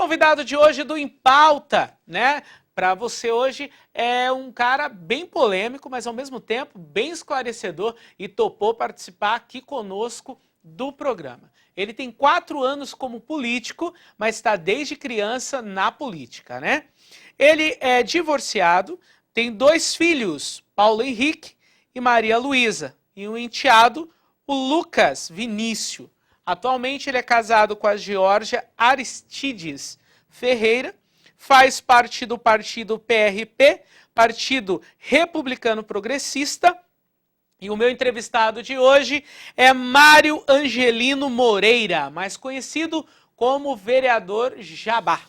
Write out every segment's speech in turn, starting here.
convidado de hoje do Em Pauta, né? Para você hoje é um cara bem polêmico, mas ao mesmo tempo bem esclarecedor e topou participar aqui conosco do programa. Ele tem 4 anos como político, mas está desde criança na política, né? Ele é divorciado, tem 2 filhos, Paulo Henrique e Maria Luísa, e um enteado, o Lucas Vinícius. Atualmente ele é casado com a Georgia Aristides Ferreira, faz parte do partido PRP, Partido Republicano Progressista, e o meu entrevistado de hoje é Mário Angelino Moreira, mais conhecido como vereador Jabá.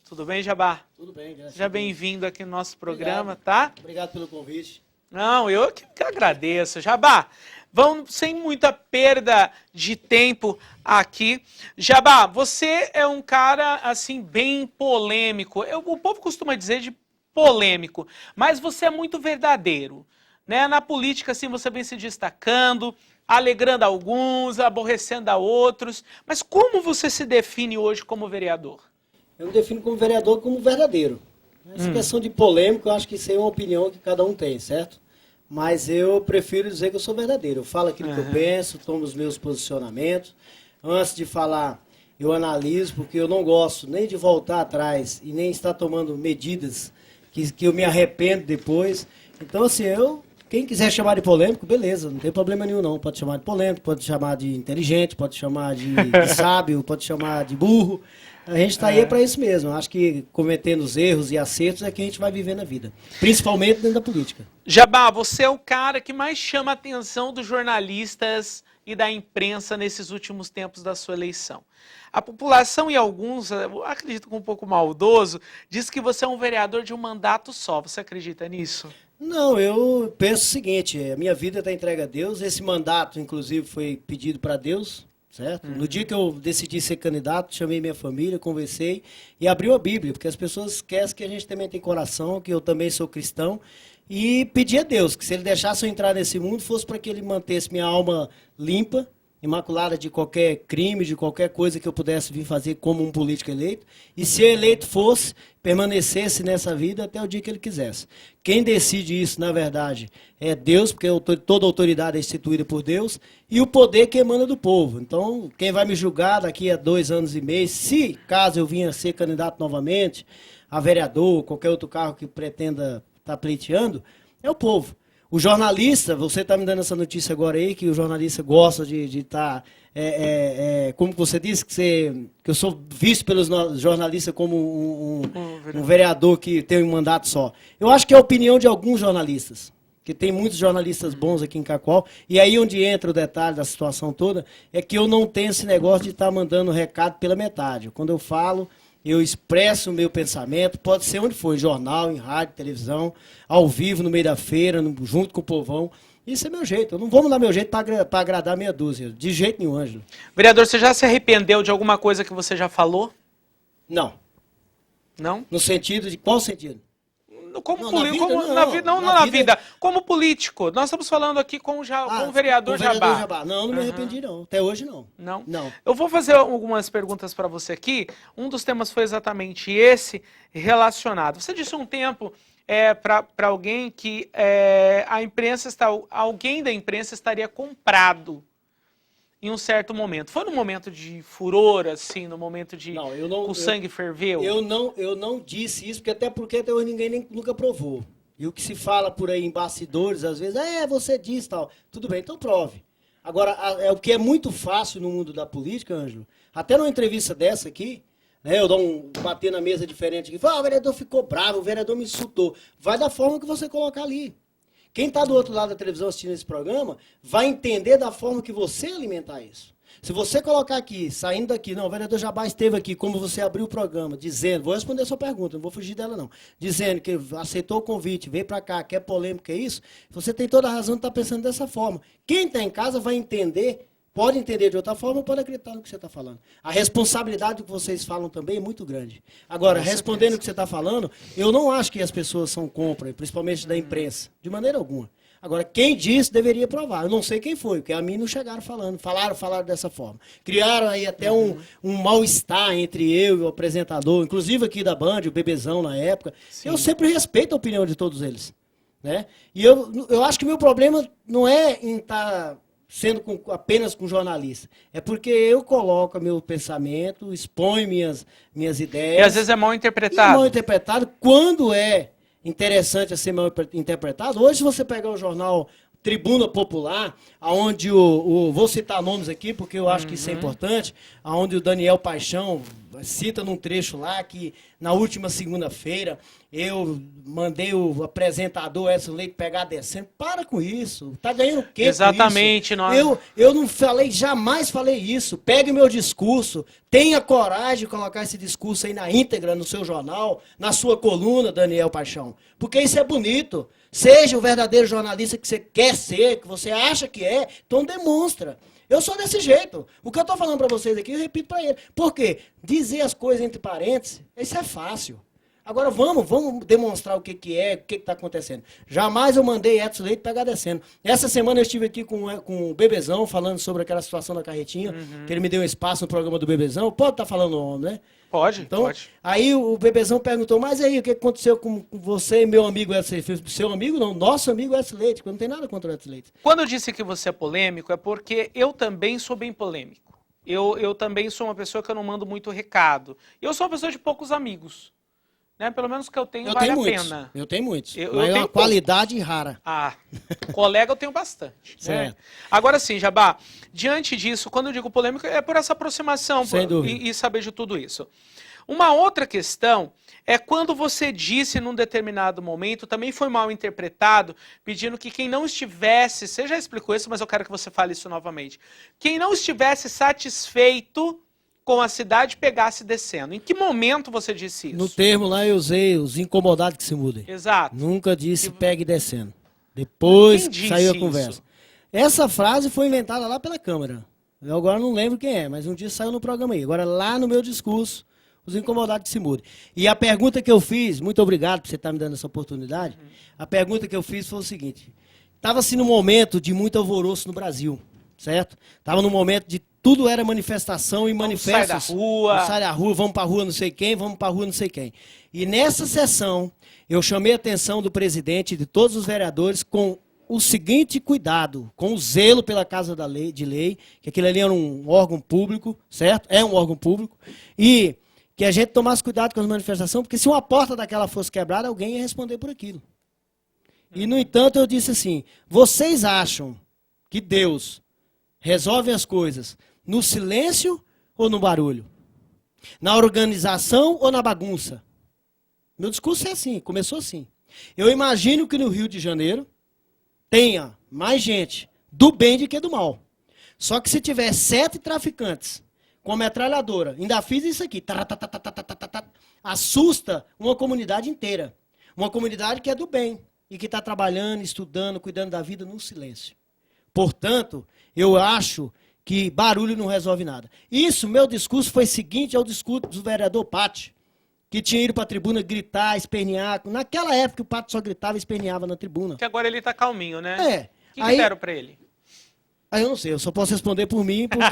Tudo bem, Jabá? Tudo bem, graças a Deus. Seja bem-vindo aqui no nosso programa, Obrigado. tá? Obrigado pelo convite. Não, eu que agradeço. Jabá, vamos sem muita perda de tempo aqui. Jabá, você é um cara, assim, bem polêmico. O povo costuma dizer de polêmico, mas você é muito verdadeiro, né? Na política, assim, você vem se destacando, alegrando alguns, aborrecendo a outros. Mas como você se define hoje como vereador? Eu me defino como vereador como verdadeiro. Essa questão de polêmico, eu acho que isso é uma opinião que cada um tem, certo? Mas eu prefiro dizer que eu sou verdadeiro. Eu falo aquilo que eu penso, tomo os meus posicionamentos. Antes de falar, eu analiso, porque eu não gosto nem de voltar atrás e nem estar tomando medidas que eu me arrependo depois. Então, assim, quem quiser chamar de polêmico, beleza, não tem problema nenhum não. Pode chamar de polêmico, pode chamar de inteligente, pode chamar de sábio, pode chamar de burro. A gente está aí para isso mesmo. Acho que cometendo os erros e acertos é que a gente vai viver na vida. Principalmente dentro da política. Jabá, você é o cara que mais chama a atenção dos jornalistas e da imprensa nesses últimos tempos da sua eleição. A população e alguns, eu acredito que um pouco maldoso, diz que você é um vereador de um mandato só. Você acredita nisso? Não, eu penso o seguinte, a minha vida está entregue a Deus. Esse mandato, inclusive, foi pedido para Deus. Certo? No dia que eu decidi ser candidato, chamei minha família, conversei e abriu a Bíblia, porque as pessoas esquecem que a gente também tem coração, que eu também sou cristão, e pedi a Deus que se Ele deixasse eu entrar nesse mundo, fosse para que Ele mantesse minha alma limpa, imaculada de qualquer crime, de qualquer coisa que eu pudesse vir fazer como um político eleito, e se eleito fosse, permanecesse nessa vida até o dia que Ele quisesse. Quem decide isso, na verdade, é Deus, porque toda autoridade é instituída por Deus, e o poder que emana do povo. Então, quem vai me julgar daqui a 2 anos e meio, se caso eu vinha a ser candidato novamente, a vereador, qualquer outro cargo que pretenda estar pleiteando, é o povo. O jornalista, você está me dando essa notícia agora aí, que o jornalista gosta de estar, como você disse, que eu sou visto pelos jornalistas como um vereador que tem um mandato só. Eu acho que é a opinião de alguns jornalistas, que tem muitos jornalistas bons aqui em Cacoal, e aí onde entra o detalhe da situação toda, é que eu não tenho esse negócio de estar mandando recado pela metade. Quando eu falo, eu expresso o meu pensamento, pode ser onde for, em jornal, em rádio, televisão, ao vivo, no meio da feira, junto com o povão. Isso é meu jeito. Eu não vou mudar meu jeito para agradar meia dúzia. De jeito nenhum, Ângelo. Vereador, você já se arrependeu de alguma coisa que você já falou? Não. Não? No sentido de qual sentido? Como na vida. Como político. Nós estamos falando aqui com o vereador Jabá. Não me arrependi não. Até hoje não. Não? Eu vou fazer algumas perguntas para você aqui. Um dos temas foi exatamente esse, relacionado. Você disse um tempo para alguém que alguém da imprensa estaria comprado em um certo momento. Foi no momento de furor, assim, no momento de o sangue ferveu? Eu não disse isso, porque até hoje ninguém nunca provou. E o que se fala por aí em bastidores, às vezes, você disse tal. Tudo bem, então prove. Agora, o que é muito fácil no mundo da política, Ângelo, até numa entrevista dessa aqui, né, eu bater na mesa diferente aqui, o vereador ficou bravo, o vereador me insultou. Vai da forma que você colocar ali. Quem está do outro lado da televisão assistindo esse programa vai entender da forma que você alimentar isso. Se você colocar aqui, saindo daqui, o vereador Jabá esteve aqui, como você abriu o programa, dizendo, vou responder a sua pergunta, não vou fugir dela não, dizendo que aceitou o convite, veio para cá, quer polêmica, é isso, você tem toda a razão de estar pensando dessa forma. Quem está em casa vai entender, pode entender de outra forma, pode acreditar no que você está falando. A responsabilidade do que vocês falam também é muito grande. Agora, respondendo o que você está falando, eu não acho que as pessoas são compras, principalmente da imprensa, de maneira alguma. Agora, quem disse deveria provar. Eu não sei quem foi, porque a mim não chegaram falando. Falaram dessa forma. Criaram aí até um mal-estar entre eu e o apresentador, inclusive aqui da Band, o Bebezão na época. Sim. Eu sempre respeito a opinião de todos eles. Né? E eu acho que o meu problema não é em estar sendo apenas com jornalista. É porque eu coloco meu pensamento, exponho minhas ideias. E às vezes é mal interpretado. E mal interpretado. Quando é interessante a ser mal interpretado, hoje se você pegar o jornal Tribuna Popular, onde vou citar nomes aqui, porque eu acho que isso é importante, onde o Daniel Paixão cita num trecho lá que na última segunda-feira eu mandei o apresentador Edson Leite pegar descendo. Para com isso. Tá ganhando o quê? Exatamente. Eu não falei, jamais falei isso. Pegue meu discurso, tenha coragem de colocar esse discurso aí na íntegra no seu jornal, na sua coluna, Daniel Paixão. Porque isso é bonito. Seja o verdadeiro jornalista que você quer ser, que você acha que é, então demonstra. Eu sou desse jeito. O que eu estou falando para vocês aqui, eu repito para ele. Por quê? Dizer as coisas entre parênteses, isso é fácil. Agora vamos demonstrar o que é, o que está acontecendo. Jamais eu mandei Edson Leite pegar descendo. Essa semana eu estive aqui com o Bebezão, falando sobre aquela situação da carretinha, que ele me deu um espaço no programa do Bebezão. Pode estar falando o nome, né? Pode, então, pode. Aí o Bebezão perguntou, mas aí, o que aconteceu com você e meu amigo Edson Leite? Seu amigo não, nosso amigo Edson Leite, porque eu não tenho nada contra o Edson Leite. Quando eu disse que você é polêmico, é porque eu também sou bem polêmico. Eu também sou uma pessoa que eu não mando muito recado. Eu sou uma pessoa de poucos amigos. Né? Pelo menos que eu tenho vale a pena. Eu tenho muitos. Eu mas é tenho uma qualidade rara. Colega eu tenho bastante. Certo. Né? Agora sim, Jabá, diante disso, quando eu digo polêmico, é por essa aproximação e saber de tudo isso. Uma outra questão é quando você disse num determinado momento, também foi mal interpretado, pedindo que quem não estivesse, você já explicou isso, mas eu quero que você fale isso novamente, quem não estivesse satisfeito com a cidade pegasse descendo. Em que momento você disse isso? No termo lá eu usei os incomodados que se mudem. Exato. Nunca disse pegue descendo. Depois saiu a conversa. Isso? Essa frase foi inventada lá pela Câmara. Eu agora não lembro quem é, mas um dia saiu no programa aí. Agora lá no meu discurso, os incomodados que se mudem. E a pergunta que eu fiz, muito obrigado por você estar me dando essa oportunidade, a pergunta que eu fiz foi o seguinte, estava-se num momento de muito alvoroço no Brasil, certo? Estava num momento de tudo era manifestação e manifestos. Sai da rua. Sai da rua, vamos para a rua não sei quem, vamos para a rua não sei quem. E nessa sessão, eu chamei a atenção do presidente e de todos os vereadores com o seguinte cuidado, com o zelo pela Casa de Lei, que aquilo ali era um órgão público, certo? É um órgão público. E que a gente tomasse cuidado com as manifestações, porque se uma porta daquela fosse quebrada, alguém ia responder por aquilo. E, no entanto, eu disse assim, vocês acham que Deus resolve as coisas no silêncio ou no barulho? Na organização ou na bagunça? Meu discurso é assim, começou assim. Eu imagino que no Rio de Janeiro tenha mais gente do bem do que do mal. Só que se tiver 7 traficantes com metralhadora, ainda fiz isso aqui, assusta uma comunidade inteira. Uma comunidade que é do bem e que está trabalhando, estudando, cuidando da vida no silêncio. Portanto, eu acho que barulho não resolve nada. Isso, meu discurso foi seguinte ao discurso do vereador Patti, que tinha ido para a tribuna gritar, espernear. Naquela época o Patti só gritava e esperneava na tribuna. Que agora ele está calminho, né? É. O que deram para ele? Aí eu não sei, eu só posso responder por mim, porque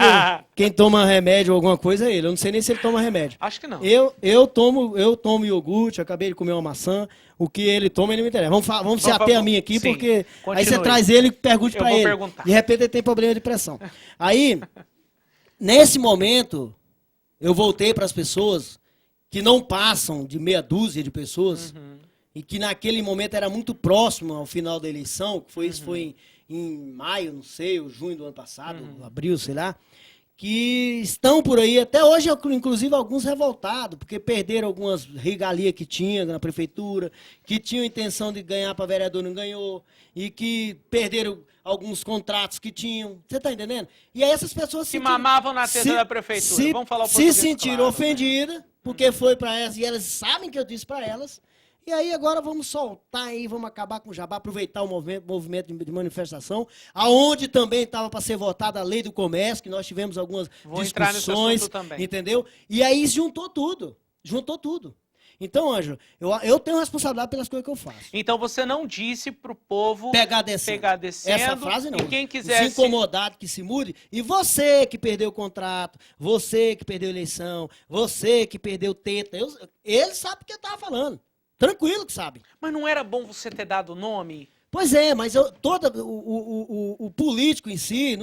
quem toma remédio ou alguma coisa é ele. Eu não sei nem se ele toma remédio. Acho que não. Eu tomo iogurte, acabei de comer uma maçã. O que ele toma, ele não me interessa. Vamos se ater a mim aqui, sim, porque continue. Aí você traz ele e pergunte para ele. Perguntar. De repente ele tem problema de pressão. Aí, nesse momento, eu voltei para as pessoas que não passam de meia dúzia de pessoas, e que naquele momento era muito próximo ao final da eleição, que foi, isso foi em maio, não sei, ou junho do ano passado, abril, sei lá, que estão por aí, até hoje, inclusive, alguns revoltados, porque perderam algumas regalias que tinha na prefeitura, que tinham intenção de ganhar para vereador, não ganhou, e que perderam alguns contratos que tinham. Você está entendendo? E aí essas pessoas se mamavam na teta da prefeitura. Vamos falar o se sentiram ofendidas, porque foi para elas, e elas sabem que eu disse para elas. E aí agora vamos soltar aí, vamos acabar com o jabá, aproveitar o movimento de manifestação, aonde também estava para ser votada a lei do comércio, que nós tivemos algumas discussões, entendeu? E aí juntou tudo, Então, Ângelo, eu tenho responsabilidade pelas coisas que eu faço. Então você não disse pro povo Pegar descendo. Essa frase não. E quem quiser Os incomodados que se mude. E você que perdeu o contrato, você que perdeu a eleição, você que perdeu o teta. Ele sabe o que eu tava falando. Tranquilo que sabe. Mas não era bom você ter dado o nome? Pois é, mas o político em si,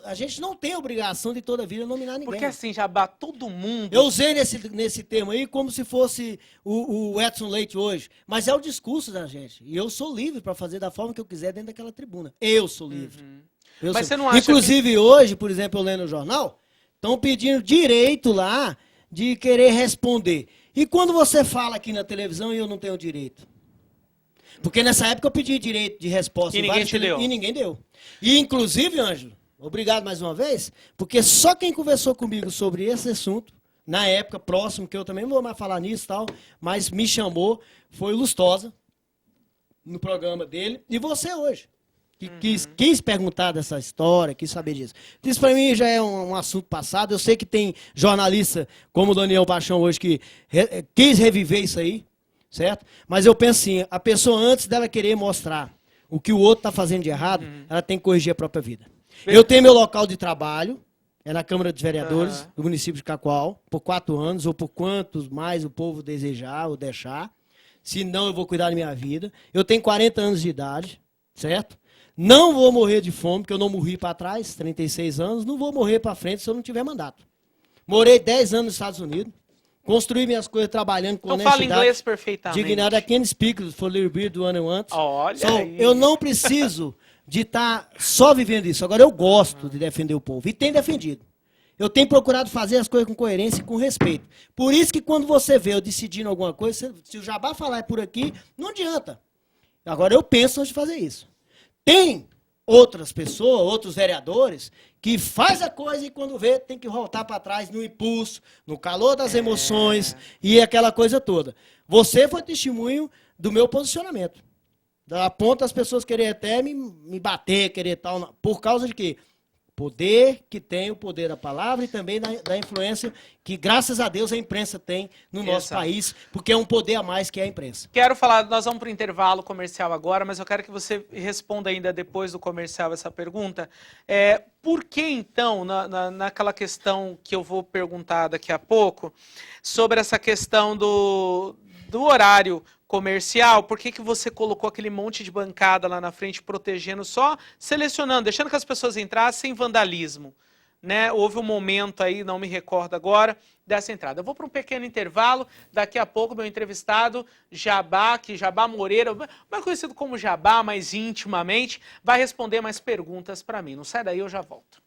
a gente não tem obrigação de toda vida nominar ninguém. Porque assim, Jabá, todo mundo... Eu usei nesse termo aí como se fosse o Edson Leite hoje, mas é o discurso da gente. E eu sou livre para fazer da forma que eu quiser dentro daquela tribuna. Eu sou livre. Mas você não acha Inclusive hoje, por exemplo, eu lendo no jornal, estão pedindo direito lá de querer responder. E quando você fala aqui na televisão e eu não tenho direito? Porque nessa época eu pedi direito de resposta. E ninguém te deu. E ninguém deu. E inclusive, Ângelo, obrigado mais uma vez, porque só quem conversou comigo sobre esse assunto, na época, próximo, que eu também não vou mais falar nisso e tal, mas me chamou, foi o Lustosa, no programa dele, e você hoje. Que quis perguntar dessa história, quis saber disso. Isso para mim já é um assunto passado. Eu sei que tem jornalista como o Daniel Paixão hoje que quis reviver isso aí. Certo? Mas eu penso assim, a pessoa antes dela querer mostrar o que o outro está fazendo de errado, ela tem que corrigir a própria vida. Eu tenho meu local de trabalho, é na Câmara dos Vereadores do município de Cacoal, por 4 anos, ou por quantos mais o povo desejar ou deixar. Se não, eu vou cuidar da minha vida. Eu tenho 40 anos de idade, certo? Não vou morrer de fome, porque eu não morri para trás, 36 anos, não vou morrer para frente se eu não tiver mandato. Morei 10 anos nos Estados Unidos. Construí minhas coisas trabalhando com honestidade. Então fala inglês perfeitamente. Dignidade, I can speak for a little bit do one I want. Olha aí. Eu não preciso de estar só vivendo isso. Agora eu gosto de defender o povo. E tenho defendido. Eu tenho procurado fazer as coisas com coerência e com respeito. Por isso que quando você vê eu decidindo alguma coisa, se o Jabá falar é por aqui, não adianta. Agora eu penso antes de fazer isso. Tem outras pessoas, outros vereadores, que faz a coisa e quando vê tem que voltar para trás no impulso, no calor das emoções e aquela coisa toda. Você foi testemunho do meu posicionamento. Da ponta as pessoas querem até me bater, querer tal, por causa de quê? Poder que tem o poder da palavra e também da influência que, graças a Deus, a imprensa tem no nosso país, porque é um poder a mais que é a imprensa. Quero falar, nós vamos para o intervalo comercial agora, mas eu quero que você responda ainda depois do comercial essa pergunta. Por que, então, naquela questão que eu vou perguntar daqui a pouco, sobre essa questão do horário comercial, por que você colocou aquele monte de bancada lá na frente protegendo, só selecionando, deixando que as pessoas entrassem sem vandalismo, né? Houve um momento aí, não me recordo agora, dessa entrada. Eu vou para um pequeno intervalo, daqui a pouco meu entrevistado, Jabá Moreira, mais conhecido como Jabá, mais intimamente, vai responder mais perguntas para mim. Não sai daí, eu já volto.